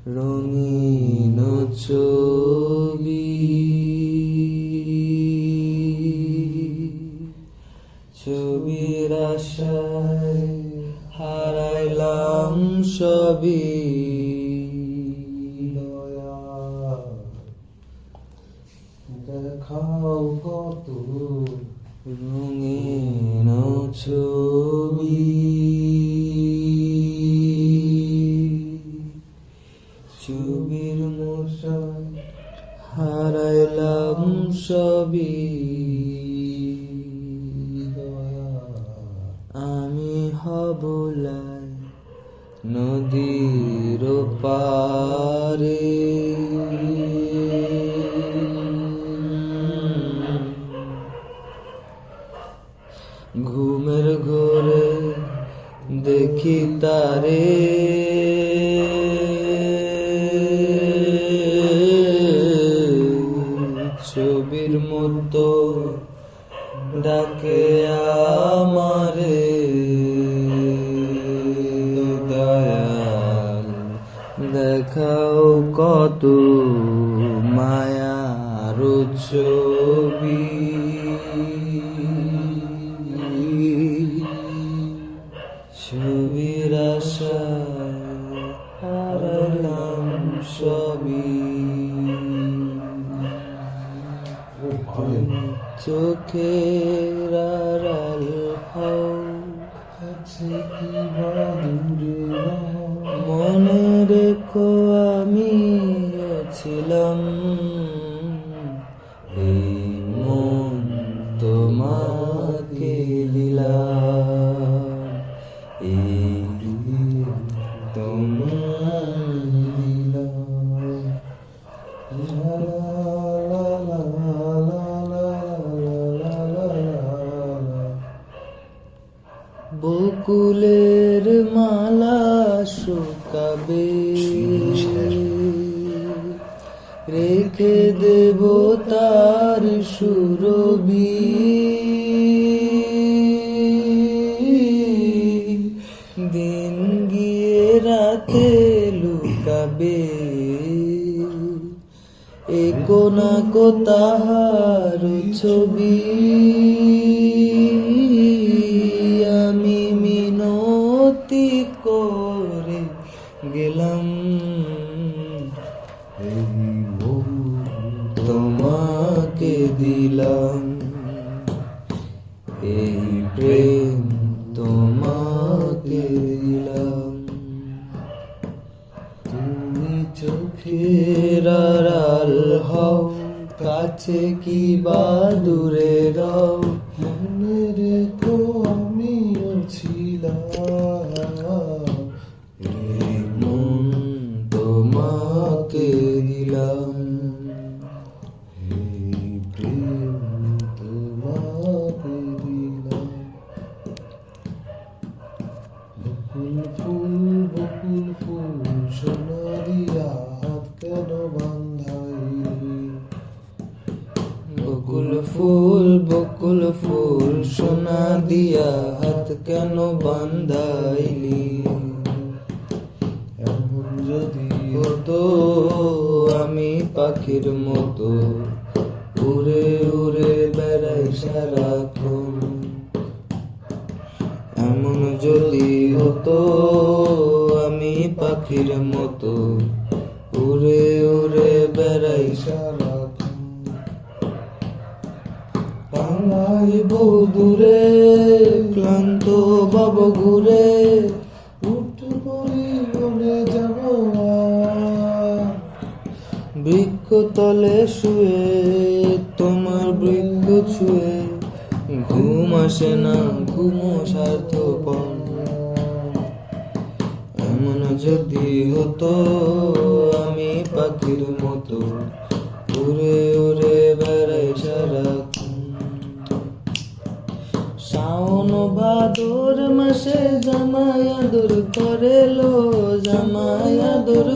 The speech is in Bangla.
রঙিন ছবি, ছবির আশায় হারাইলাম সবই। দেখাও কত রঙিন ছবি, ছবির মশায় হারাইলাম সবই। আমি হবলাই নদীর পারে, ঘুমের ঘোরে দেখি তারে, ছবির মতো ডাকে আমারে। দয়াল দেখাও কত মায়ার ছবি, ছবির আশায় হারালাম সবই। চোখের আড়াল হও, কাছে কি বা দূরে রও, মনে রেখো আমি ছিলাম। এই মন তোমাকে দিলাম, এই তোমাকে বকুলের মালা শুকাবে, রেখে দেব তার সুরভি। দিন গিয়ে রাতে লুকাবে, এ কোনা কো তাহার ছবি। আমি মিনতি করে গেলাম, এই মন তোমাকে দিলাম, এই প্রেম তোমাকে দিলাম। তুমি চোখের আড়াল হও, কাছে কি বা দূরে রও, মনে রেখো আমিও ছিলাম। এই মন তোমাকে দিলাম, এই প্রেম তোমাকে দিলাম। বকুল ফুল সোনা দিয়া হাত কেন বান্ধাইলি, বকুল ফুল সোনা দিয়া হাত কেন বান্ধাইলি। এমন যদি হতো আমি পাখির মতো উড়ে উড়ে বেড়াই সারাক্ষণ, এমন যদি হতো আমি পাখির মতো উড়ে উড়ে বেড়াই সারাক্ষণ, বাংলায় বহু দূরে ক্লান্ত বাব ঘুরে, উঠে পড়ি বলে যাব বৃক্ষ তলে শুয়ে তোমার বৃক্ষ ছুঁয়ে, ঘুম আসে না ঘুমো স্বার্থপর। এমন যদি হতো আমি পাখির মতো উড়ে উড়ে বেড়াই সারাক্ষণ। শাওন ভাদর মাসে জামাই আদর করে লো, জামাই আদর